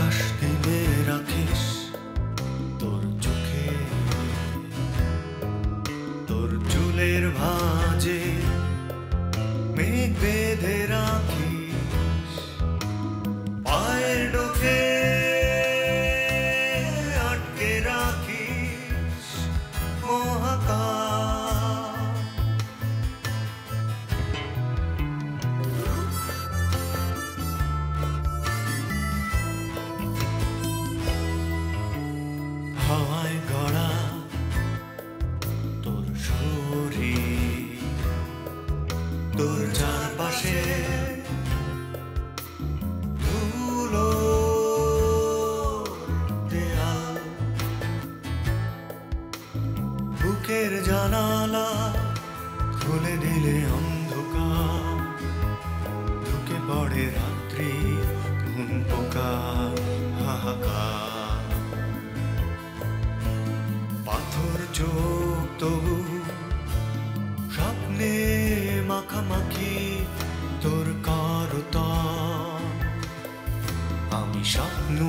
আকাশ দিলে রাখিস তোর চোখে, তোর চুলের ভাঁজে মেঘ বেঁধে রাখিস, পায়ের ডোকে আটকে রাখিস মহাকাশ। হাওয়ায় গড়া তোর শরীর, তোর চারপাশে ধুলো দেয়াল, বুকের জানালা খুলে দিলে অন্ধকার, ঢুকে পড়ে রাত্রি ঘুম পোকা হাহাকার। পাথর চোখ তবু স্বপ্নে মাখামাখি তোর কারতান, আমি স্বপ্ন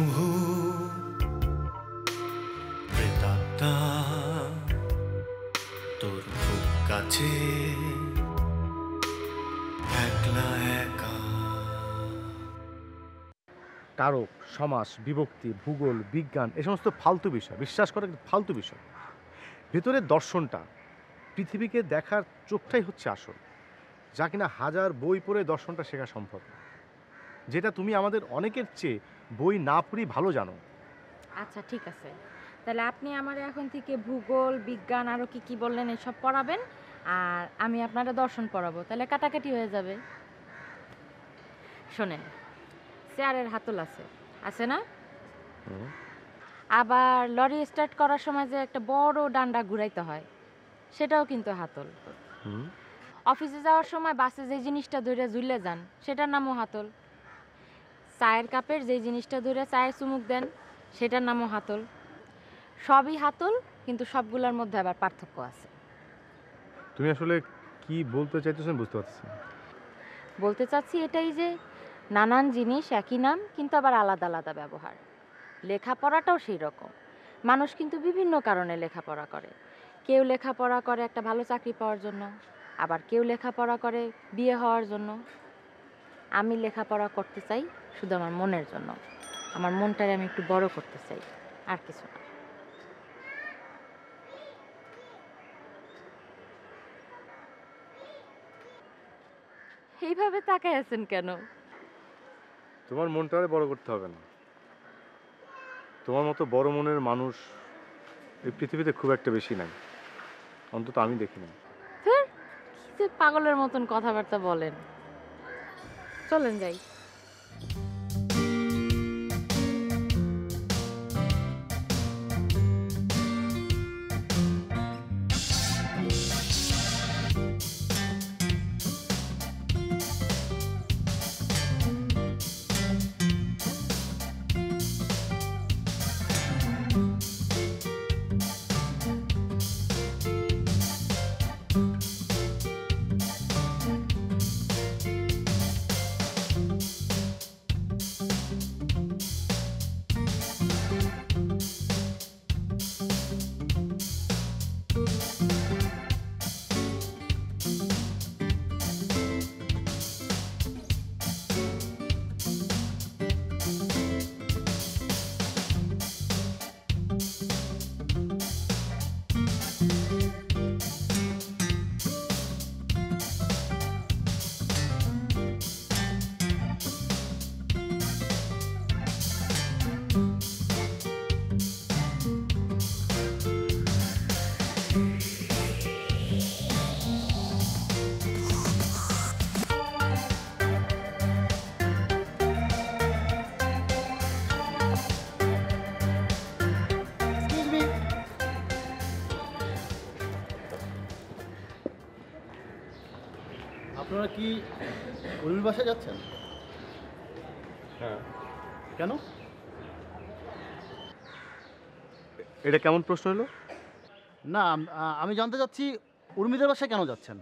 প্রেতাত্মা তোর খুব কাছে একলা একা। তারক, সমাজ, বিভক্তি, ভূগোল, বিজ্ঞান এ সমস্ত ফালতু বিষয়, বিশ্বাস করে ফালতু বিষয়। ভেতরের দর্শনটা, পৃথিবীকে দেখার চোখটাই হচ্ছে আসল, যা কিনা হাজার বই পড়ে দর্শনটা শেখা সম্ভব না, যেটা তুমি আমাদের অনেকের চেয়ে বই না পড়ি ভালো জানো। আচ্ছা ঠিক আছে, তাহলে আপনি আমার এখন থেকে ভূগোল, বিজ্ঞান আরও কি কি বললেন এসব পড়াবেন, আর আমি আপনারা দর্শন পড়াবো, তাহলে কাটাকাটি হয়ে যাবে। শোনেন, চেয়ারের হাতল আছে না? আবার লরি স্টার্ট করার সময় যে একটা বড় ডান্ডা ঘুরাইতে হয়, সেটাও কিন্তু হাতল। অফিসে যাওয়ার সময় বাসে যে জিনিসটা ধরে ঝুলে যান, সেটার নামও হাতল। চায়ের কাপের যে জিনিসটা ধরে চায়ের চুমুক দেন, সেটার নামও হাতল। সবই হাতল, কিন্তু সবগুলোর মধ্যে আবার পার্থক্য আছে। তুমি আসলে কি বলতে চাইতেছেন বুঝতে পারছি। বলতে চাচ্ছি এটাই যে নানান জিনিস একই নাম, কিন্তু আবার আলাদা আলাদা ব্যবহার। লেখাপড়াটাও সেই রকম। মানুষ কিন্তু বিভিন্ন কারণে লেখাপড়া করে। কেউ লেখাপড়া করে একটা ভালো চাকরি পাওয়ার জন্য, আবার কেউ লেখাপড়া করে বিয়ে হওয়ার জন্য। আমি লেখাপড়া করতে চাই শুধু আমার মনের জন্য। আমার মনটারে আমি একটু বড় করতে চাই, আর কিছু না। এইভাবে তাকায় আছেন কেন? তোমার মনটারে বড় করতে হবে না। তোমার মতো বড় মনের মানুষ এই পৃথিবীতে খুব একটা বেশি নাই, অন্তত আমি দেখি না। কি যে পাগলের মতন কথাবার্তা বলেন। চলেন যাই। আপনারা কি উর্মির বাসায় যাচ্ছেন? হ্যাঁ। কেন? এটা কেমন প্রশ্ন হলো? না, আমি জানতে চাচ্ছি উর্মিদের বাসায় কেন যাচ্ছেন?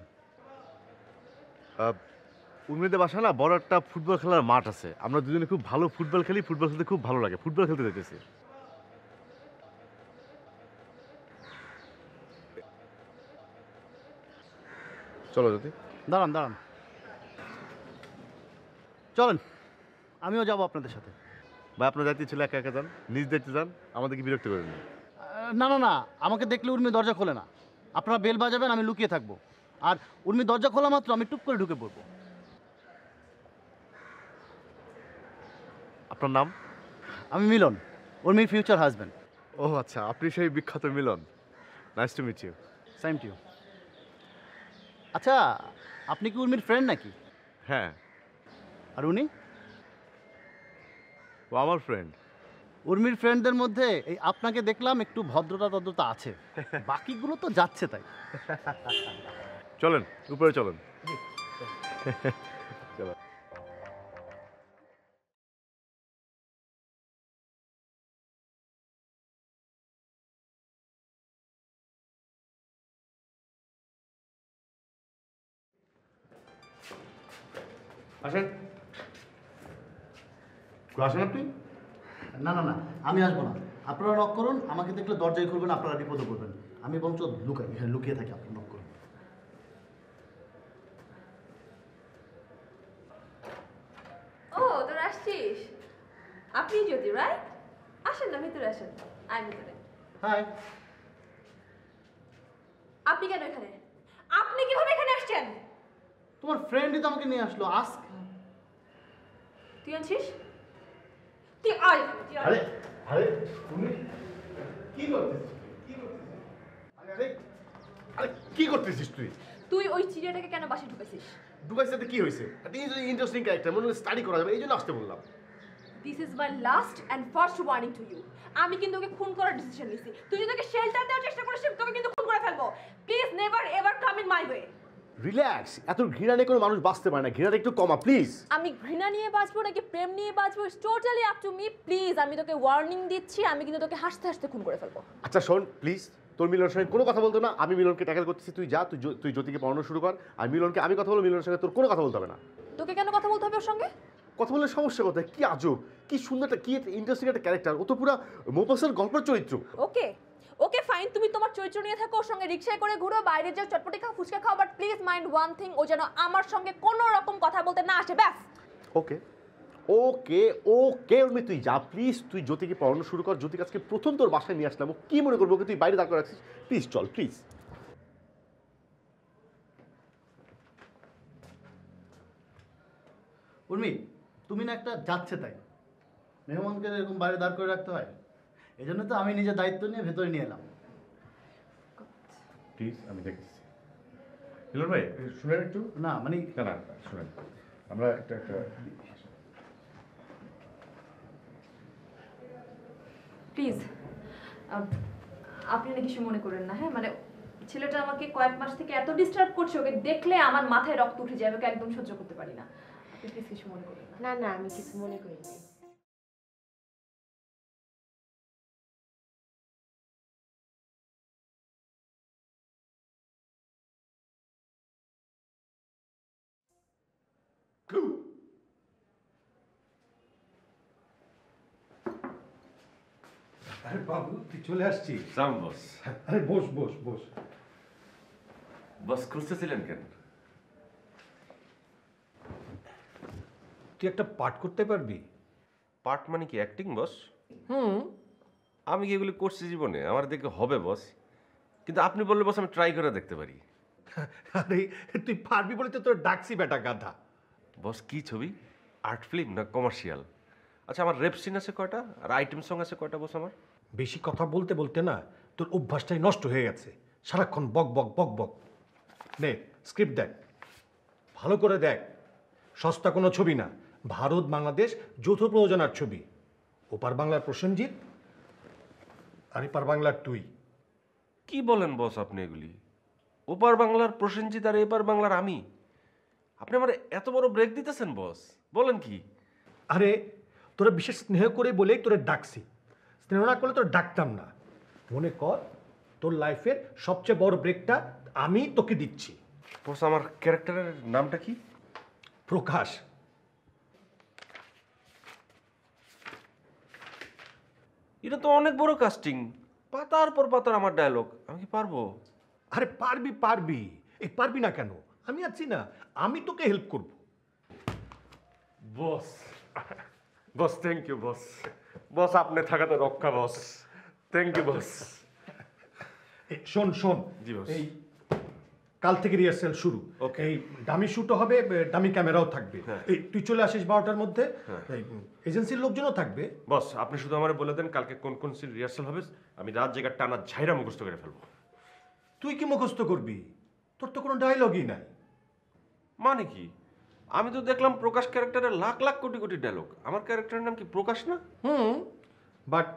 উর্মিদের বাসা না বড় একটা ফুটবল খেলার মাঠ আছে, আমরা দুজনে খুব ভালো ফুটবল খেলি, ফুটবল খেলতে খুব ভালো লাগে, ফুটবল খেলতে যেতেছি। চলো যদি। দাঁড়ান দাঁড়ান, চলেন আমিও যাব আপনাদের সাথে। ভাই আপনার দায়িত্ব ছিল একা একা যান, নিজ দায়িত্বে যান, আমাদেরকে বিরক্ত করেন না। না না না, আমাকে দেখলে উর্মি দরজা খোলে না। আপনারা বেল বাজাবেন, আমি লুকিয়ে থাকবো, আর উর্মি দরজা খোলা মাত্র আমি টুপ করে ঢুকে পড়বো। আপনার নাম? আমি মিলন, উর্মির ফিউচার হাজব্যান্ড। ও আচ্ছা, আপনি সেই বিখ্যাত Milan. Nice to meet you. Same to you. আচ্ছা, আপনি কি উর্মির ফ্রেন্ড নাকি? হ্যাঁ। আর উনি? ও আমার ফ্রেন্ড। উর্মির ফ্রেন্ডদের মধ্যে এই আপনাকে দেখলাম একটু ভদ্রতা তদ্রতা আছে, বাকিগুলো তো যাচ্ছে তাই। চলেন উপরে চলেন। চলো। আসেন। আসেন আপনি। না না না, আমি আসবো না। আপনারা নক করুন, আমাকে দেখলে দরজায় খুলবেন, আপনারা বিপদে পড়বেন। আমি বরঞ্চ লুকাই, এখানে লুকিয়ে থাকি, আপনারা নক করুন। ও তোরা আসছিস? আপনি যদি রাইট, আসেন না ভিতরে আসেন। আয় ভিতরে। হাই। আপনি কেন এখানে? আপনি কিভাবে এখানে আসছেন? তোমার ফ্রেন্ডই তো আমাকে নিয়ে আসলো। আস্ক। তুই আনছিস? তুই আয়, তুই আয়। আরে আরে তুমি কি করতেছিস? কি করতেছিস? আরে আরে কি করতেছিস তুই? তুই ওই চিড়িয়াটাকে কেন বাসে ঢুকেছিস? দুবাই সাথে কি হয়েছে? এটা ইন্টারেস্টিং ক্যারেক্টার, মনে হলো স্টাডি করা যাবে, এই জন্য আসতে বললাম। This is my last and first warning to you. আমি কিন্তু ওকে খুন করার ডিসিশন নিয়েছি। তুই যদি ওকে শেল্টার দেওয়ার চেষ্টা করিস, তোকে কিন্তু খুন করে ফেলবো। Please never ever come in my way. Relax, এত ঘৃণা নিয়ে কোনো মানুষ বাঁচতে পারে না, ঘৃণাটা একটু কমা প্লিজ। আমি ঘৃণা নিয়ে বাঁচবো নাকি প্রেম নিয়ে বাঁচবো, it's totally up to me. Please, আমি তোকে ওয়ার্নিং দিচ্ছি, আমি কিন্তু তোকে হাসতে হাসতে খুন করে ফেলবো। আচ্ছা শোন প্লিজ, তোর মিলনের সঙ্গে কোনো কথা বলতো না, আমি মিলনকে ট্যাকেল করতেছি, তুই যা, তুই জ্যোতিকে পড়ানো শুরু কর, আর মিলনকে আমি কথা বলবো, মিলনের সঙ্গে তোর কোনো কথা বলতে হবে না। তোকে কেন কথা বলতে হবে ওর সঙ্গে? কথা বললে সমস্যা কোথায়? কি আজব, কি সুন্দর একটা, কি ইন্টারেস্টিং একটা ক্যারেক্টার, ও তো পুরো মোপাসের গল্পের চরিত্র। ওকে ওকে ফাইন, তুমি তোমার চরিত্র নিয়ে থাকো, ওর সঙ্গে রিকশায় করে ঘুরো, বাইরে যাও, চটপটি খাও, ফুচকা খাও, but please mind one thing, ও যেন আমার সঙ্গে কোনো রকম কথা বলতে না আসে, ব্যাস। ওকে ওকে ওকে উর্মি, তুই যা প্লিজ, তুই জ্যোতিকে পড়ানো শুরু কর। জ্যোতিকে আজকে প্রথম তোর বাসায় নিয়ে আসলাম, ও কি মনে করবো ওকে তুই বাইরে দাঁড় করে রাখছিস? প্লিজ চল প্লিজ। উর্মি, তুমি না একটা যাচ্ছে তাই, মেহমানকে এরকম বাইরে দাঁড় করে রাখতে হয়, এই জন্য তো আমি নিজের দায়িত্ব নিয়ে ভেতরে নিয়ে এলাম। প্লিজ আমি দেখতেছি। মিলন ভাই শুনেন একটু। না মানে না না শুনেন, আমরা একটা প্লিজ আপনি না কিছু মনে করেন না, হ্যাঁ? মানে ছেলেটা আমাকে কয়েক মাস থেকে এত ডিস্টার্ব করছে, ওকে দেখলে আমার মাথায় রক্ত উঠে যায়, ওকে একদম সহ্য করতে পারি না। আপনি প্লিজ কিছু মনে করেন না। না না, আমি কিছু মনে করি নাই। আরে বাবু, তুই চলে আসছিস? সাম বস। আরে বস বস বস। বস খুঁজতেছিলেন কেন? তুই একটা পাঠ করতে পারবি? পার্ট মানে কি, অ্যাক্টিং বস? আমি কি এগুলি করছি জীবনে? আমার দেখে হবে বস, কিন্তু আপনি বললে বস আমি ট্রাই করে দেখতে পারি। আরে তুই পারবি বলে তো তোর ডাকছি বেটা গাধা। বস কি ছবি, আর্ট ফিল্ম না কমার্শিয়াল? আচ্ছা আমার রেপ সিন আছে কয়টা, আর আইটেম সং আছে কয়টা বস? আমার বেশি কথা বলতে বলতে না তোর অভ্যাসটাই নষ্ট হয়ে গেছে, সারাক্ষণ বক বক বক বক। নে স্ক্রিপ্ট দেখ, ভালো করে দেখ। সস্তা কোনো ছবি না, ভারত বাংলাদেশ যৌথ প্রযোজনার ছবি। ওপার বাংলার প্রসেনজিৎ আর এপার বাংলার তুই। কি বলেন বস আপনি এগুলি? ওপার বাংলার প্রসেনজিৎ আর এপার বাংলার আমি? আপনি আমার এত বড় ব্রেক দিতেছেন বস, বলেন কি? আরে তোরা বিশেষ স্নেহ করে বলেই তোরা ডাকছি, স্নেহ না করলে তোরা ডাকতাম না। মনে কর তোর লাইফের সবচেয়ে বড় ব্রেকটা আমি তোকে দিচ্ছি। বস আমার ক্যারেক্টারের নামটা কি? প্রকাশ। এটা তো অনেক বড় কাস্টিং, পাতার পর পাতার আমার ডায়লগ, আমি কি পারবো? আরে পারবি পারবি, এই পারবি না কেন? আমি আছি না, আমি তোকে হেল্প করব। বস বস, থ্যাংক ইউ বস। বস আপনি থাকাতে রক্ষা বস, থ্যাংক ইউ বস। শোন শোন, জি বস। এই কাল থেকে রিহার্সাল শুরু। Okay. এই ডামি শুটও হবে, ডামি ক্যামেরাও থাকবে। হ্যাঁ। এই তুই চলে আসিস 12টার মধ্যে। হ্যাঁ। এই এজেন্সির লোকজনও থাকবে। বস আপনি শুধু আমারে বলে দেন কালকে কোন কোন সিন রিহার্সাল হবে, আমি রাত জায়গা টানা ঝাইরা মুখস্থ করে ফেলবো। তুই কি মুখস্থ করবি? তোর তো কোনো ডায়লগই নাই। মানে কি? আমি তো দেখলাম প্রকাশ ক্যারেক্টারের লাখ লাখ কোটি কোটি ডায়লগ, আমার ক্যারেক্টারের নাম কি প্রকাশ না? বাট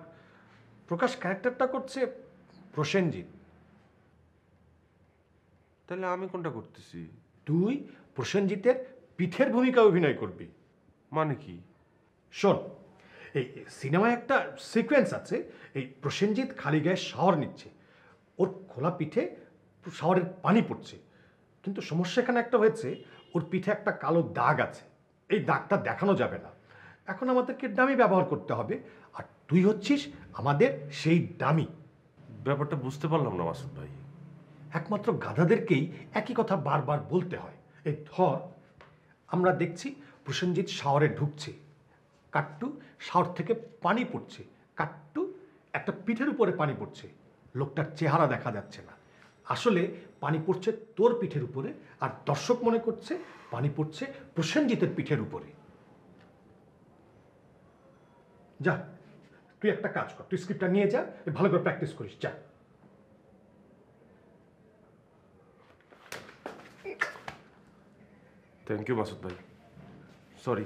প্রকাশ ক্যারেক্টারটা করছে প্রসেনজিৎ। তাহলে আমি কোনটা করতেছি? তুই প্রসেনজিতের পিঠের ভূমিকা অভিনয় করবি। মানে কি? শোন, এই সিনেমায় একটা সিকোয়েন্স আছে, এই প্রসেনজিৎ খালি গায়ে শাওয়ার নিচ্ছে, ওর খোলা পিঠে শাওয়ারের পানি পড়ছে, কিন্তু সমস্যা এখানে একটা হয়েছে, ওর পিঠে একটা কালো দাগ আছে, এই দাগটা দেখানো যাবে না। এখন আমাদেরকে ডামি ব্যবহার করতে হবে, আর তুই হচ্ছিস আমাদের সেই ডামি। ব্যাপারটা বুঝতে পারলাম না মাসুদ ভাই। একমাত্র গাধাদেরকেই একই কথা বারবার বলতে হয়। এই ধর, আমরা দেখছি প্রসেনজিৎ শাওয়ারে ঢুকছে, কাট্টু শাওয়ার থেকে পানি পড়ছে, কাট্টু একটা পিঠের উপরে পানি পড়ছে, লোকটার চেহারা দেখা যাচ্ছে না, আসলে পানি পড়ছে তোর পিঠের উপরে, আর দর্শক মনে করছে পানি পড়ছে প্রসেনজিতের পিঠের উপরে। যা, তুই একটা কাজ কর, তুই স্ক্রিপ্টটা নিয়ে যা, ভালো করে প্র্যাকটিস করিস, যা। থ্যাংক ইউ মাসুদ ভাই, সরি,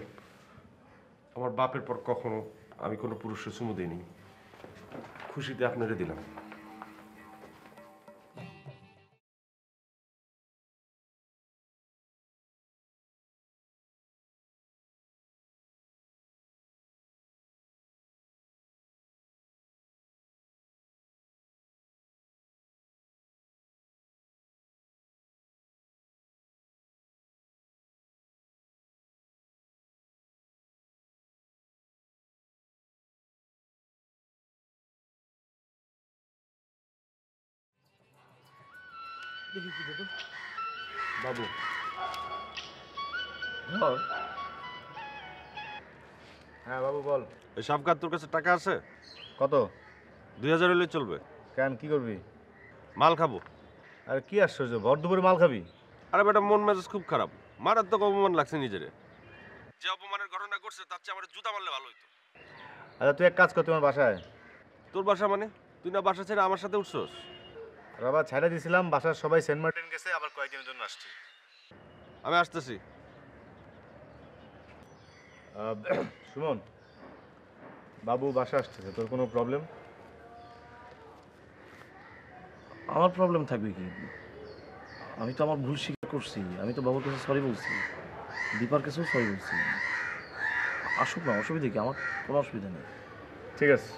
আমার বাপের পর কখনো আমি কোনো পুরুষের চুমু দিইনি, খুশিতে আপনারে দিলাম। বাবু হ্যাঁ বাবু বল। এই সাবকাত তোর কাছে টাকা আছে? কত? 2000 হলে চলবে। কেন, কি করবি? মাল খাবো। আরে কি আশ্চর্য, ভর দুপুরে মাল খাবি? আরে বেটা মন মেজাজ খুব খারাপ, মারাত্মক অপমান লাগছে নিজেরে। যে অপমানের ঘটনা করছে তার চেয়ে আমার জুতা মারলে ভালো হইতো। আচ্ছা তুই এক কাজ কর, তোমার বাসায়। তোর বাসা মানে? তুই না বাসা ছেড়ে আমার সাথে উঠছস? বাবা ছাড়া দিয়েছিলাম, বাসার সবাই সেন্ট মার্টিন গেছে, আবার কয়েকদিনের জন্য আসছি। আমি আসতেছি। সুমন, বাবু বাসা আসতেছে, তোর কোনো প্রবলেম? আমার প্রবলেম থাকবে কি? আমি তো আমার ভুল স্বীকার করছি, আমি তো বাবার কাছে সরি বলছি, দীপার কাছেও সরি বলছি। আসুক না, অসুবিধা কি? আমার কোনো অসুবিধা নেই। ঠিক আছে।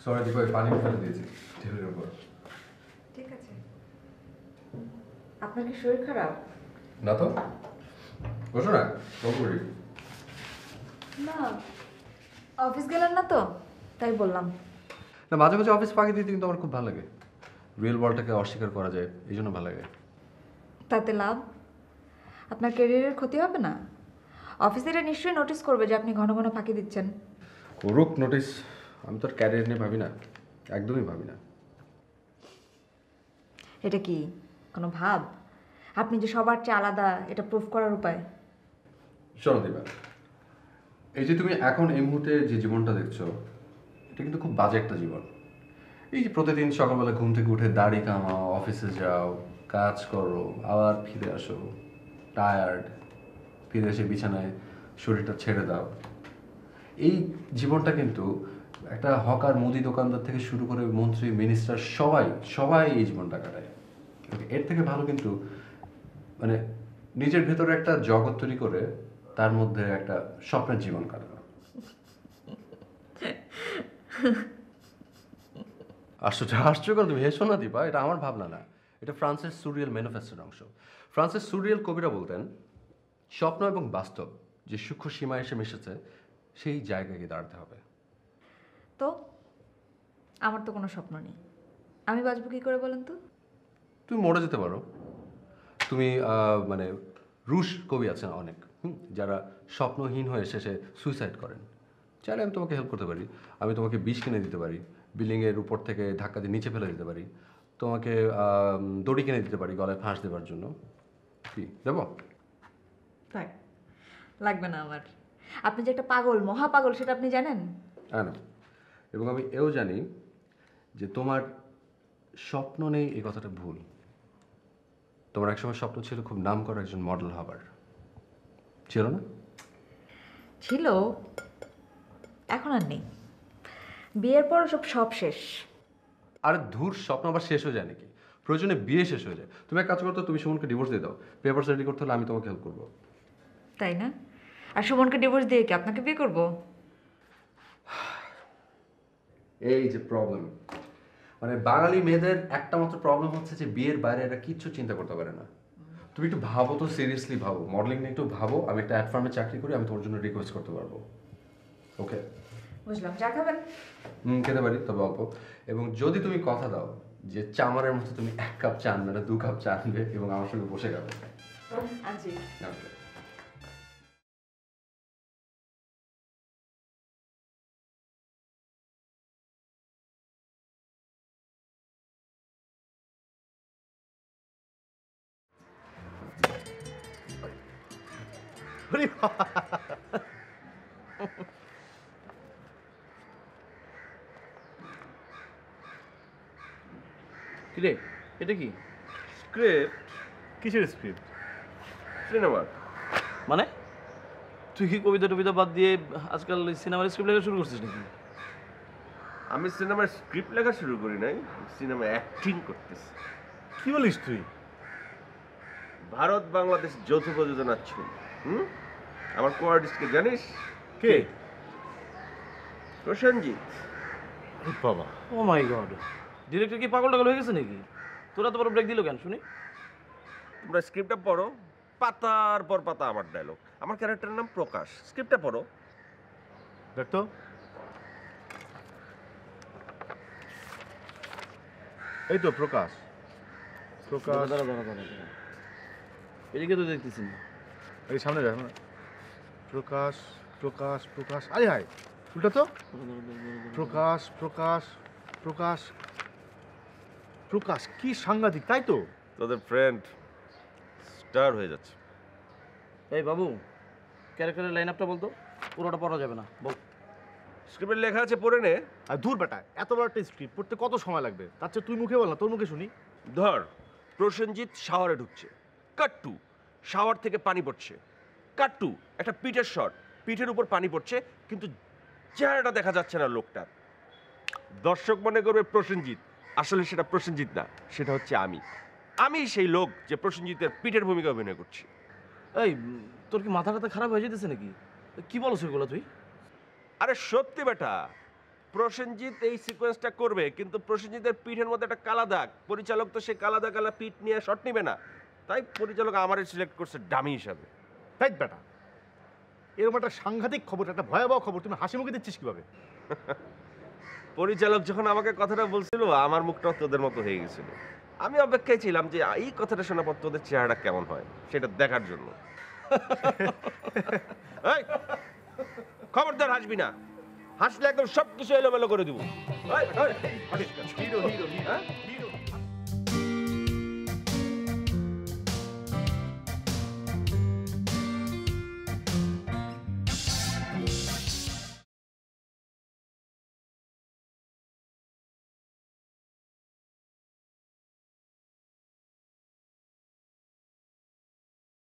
সরি দীপা, পানি ফেলে দিয়েছি টেবিলের উপর। ঠিক আছে। আপনার কি শরীর খারাপ? না তো, বসো না, গল্প করি। না, অফিস গেলেন না তো, তাই বললাম। না, মাঝে মাঝে অফিস ফাঁকি দিতে কিন্তু আমার খুব ভালো লাগে। রিয়েল ওয়ার্ল্ডটাকে অস্বীকার করা যায়, এই জন্য ভালো লাগে। তাতে লাভ? আপনার ক্যারিয়ারের ক্ষতি হবে না? অফিসেরা নিশ্চয়ই নোটিস করবে যে আপনি ঘন ঘন ফাঁকি দিচ্ছেন। করুক নোটিস, আমি তো আর ক্যারিয়ার নিয়ে ভাবি না, একদমই ভাবি না। এটা কি কোনো ভাব? আপনি যে সবার চেয়ে আলাদা, এটা প্রুফ করার উপায়? শোনো দীপা, এই যে তুমি এখন এই মুহূর্তে যে জীবনটা দেখছো, এটা কিন্তু খুব বাজে একটা জীবন। এই যে প্রতিদিন সকালবেলা ঘুম থেকে উঠে দাড়ি কামাও, অফিসে যাও, কাজ করো, আবার ফিরে আসো টায়ার্ড, ফিরে এসে বিছানায় শরীরটা ছেড়ে দাও। এই জীবনটা কিন্তু একটা হকার, মুদি দোকানদার থেকে শুরু করে মন্ত্রী, মিনিস্টার সবাই এই জীবনটা কাটায়। এর থেকে ভালো কিন্তু মানে নিজের ভেতরে একটা জগৎ তৈরি করে তার মধ্যে একটা স্বপ্নের জীবন কাটানো। আশ্চর্য তুমি হেসো না দীপা, এটা আমার ভাবনা না, এটা ফ্রান্সের সুরিয়াল ম্যানিফেস্টোর অংশ। ফ্রান্সের সুরিয়াল কবিরা বলতেন, স্বপ্ন এবং বাস্তব যে সূক্ষ্ম সীমা এসে মিশেছে সেই জায়গায় গিয়ে দাঁড়াতে হবে। তো আমার তো কোনো স্বপ্ন নেই, আমি বাঁচবো কী করে বলেন তো? তুমি মরে যেতে পারো। তুমি মানে রুশ কবি আছেন অনেক, যারা স্বপ্নহীন হয়ে শেষে সুইসাইড করেন। চাইলে আমি তোমাকে হেল্প করতে পারি, আমি তোমাকে বিষ কিনে দিতে পারি, বিল্ডিংয়ের উপর থেকে ধাক্কা দিয়ে নিচে ফেলে দিতে পারি, তোমাকে দড়ি কিনে দিতে পারি গলায় ফাঁস দেওয়ার জন্য। কি দেবো? তাই লাগবে না আমার। আপনি যে একটা পাগল, মহাপাগল, সেটা আপনি জানেন? হ্যাঁ, এবং আমি এও জানি যে তোমার স্বপ্ন নেই, এই কথাটা ভুল। তোমার একসময় স্বপ্ন ছিল খুব নাম করা একজন মডেল হবার, ছিল না? ছিল, এখন আর নেই। বিয়ের পর সব শেষ। আরে ধুর, স্বপ্ন আবার শেষ হয়ে যায় নাকি? প্রয়োজনে বিয়ে শেষ হয়ে যায়। তুমি এক কাজ করতো, তুমি সুমনকে ডিভোর্স দিয়ে দাও, পেপারস রেডি করতে হলে আমি তোমাকে হেল্প করবো। তাই না? আর সুমনকে ডিভোর্স দিয়ে কি আপনাকে বিয়ে করব? এই যে প্রবলেম, মানে বাঙালি মেয়েদের একটা মাত্র প্রবলেম হচ্ছে যে বিয়ের বাইরে এরা কিচ্ছু চিন্তা করতে পারে না। তুমি একটু ভাবো তো, সিরিয়াসলি ভাবো, মডেলিং নিয়ে একটু ভাবো। আমি একটা অ্যাড ফার্মে চাকরি করি, আমি তোমার জন্য রিকোয়েস্ট করতে পারবো। ওকে? বুঝলাম। চা খাবেন? খেতে পারি, তবে অল্প। এবং যদি তুমি কথা দাও যে চামারের মতো তুমি 1 কাপ চা আনবে না, 2 কাপ চা আনবে এবং আমার সঙ্গে বসে খাবে। আনছি। ওকে। কিরে, এটা কি? স্ক্রিপ্ট? কিসের স্ক্রিপ্ট? সিনেমার। মানে তুই কি কবিতা টবিতা বাদ দিয়ে আজকাল সিনেমার স্ক্রিপ্ট লেখা শুরু করছিস নাকি? আমি সিনেমার স্ক্রিপ্ট লেখা শুরু করি নাই, সিনেমা অ্যাক্টিং করতেছি। কি বলিস তুই? ভারত বাংলাদেশ যৌথ প্রযোজনার ছবি। আমার কো আর্টিস্টকে জানিস? কে? প্রসেনজিৎ। বাবা, ও মাই গড, ডিরেক্টর কি পাগল টাগল হয়ে গেছে নাকি? তোরা তো বড় ব্রেক দিল কেন শুনি? তোমরা স্ক্রিপ্টটা পড়ো, পাতার পর পাতা আমার ডায়লগ। আমার ক্যারেক্টারের নাম প্রকাশ। স্ক্রিপ্টটা পড়ো। দেখ তো। এই তো প্রকাশ। এদিকে তো দেখতেছি না। এই সামনে দেখ। প্রকাশ প্রকাশ প্রকাশ, আরে হাই উল্টা তো। প্রকাশ প্রকাশ প্রকাশ প্রকাশ, কি সাংঘাতিক, তাই তো? তোদের ফ্রেন্ড স্টার হয়ে যাচ্ছে। এই বাবু, ক্যারেক্টারের লাইন আপটা বলতো, পুরোটা পড়া যাবে না, বল। স্ক্রিপ্টে লেখা আছে, পড়ে নে। আর দূর বেটা, এত বড় একটা স্ক্রিপ্ট পড়তে কত সময় লাগবে? তার চেয়ে তুই মুখে বল না, তোর মুখে শুনি। ধর, প্রসেনজিৎ শাওয়ারে ঢুকছে, কাট্টু শাওয়ার থেকে পানি পড়ছে, কাট্টু একটা পিঠের শট, পিঠের উপর পানি পড়ছে কিন্তু চেহারাটা দেখা যাচ্ছে না লোকটার। দর্শক মনে করবে প্রসেনজিৎ, আসলে সেটা প্রসেনজিৎ না, সেটা হচ্ছে আমি সেই লোক যে প্রসেনজিতের পিঠের ভূমিকা অভিনয় করছি। এই তোর কি মাথা টাথা খারাপ হয়ে যেতেছে নাকি? কি বলছ এগুলো তুই? আরে সত্যি বেটা, প্রসেনজিৎ এই সিকোয়েন্সটা করবে কিন্তু প্রসেনজিতের পিঠের মধ্যে একটা কালা দাগ, পরিচালক তো সেই কালা দাগ কালা পিঠ নিয়ে শট নিবে না, তাই পরিচালক আমারই সিলেক্ট করছে ডামি হিসাবে। তাই বেটা, এরকম একটা সাংঘাতিক খবর, একটা ভয়াবহ খবর তুমি হাসি মুখে দিচ্ছিস কিভাবে? পরিচালক যখন আমাকে কথাটা বলছিল, আমার মুখটা তোদের মতো হয়ে গেছিল। আমি অপেক্ষায় ছিলাম যে এই কথাটা শোনার পর তোদের চেহারাটা কেমন হয় সেটা দেখার জন্য। এই, খবরদার হাসবি না, হাসলে একদম সবকিছু এলোমেলো করে দিব। Hero hero hero.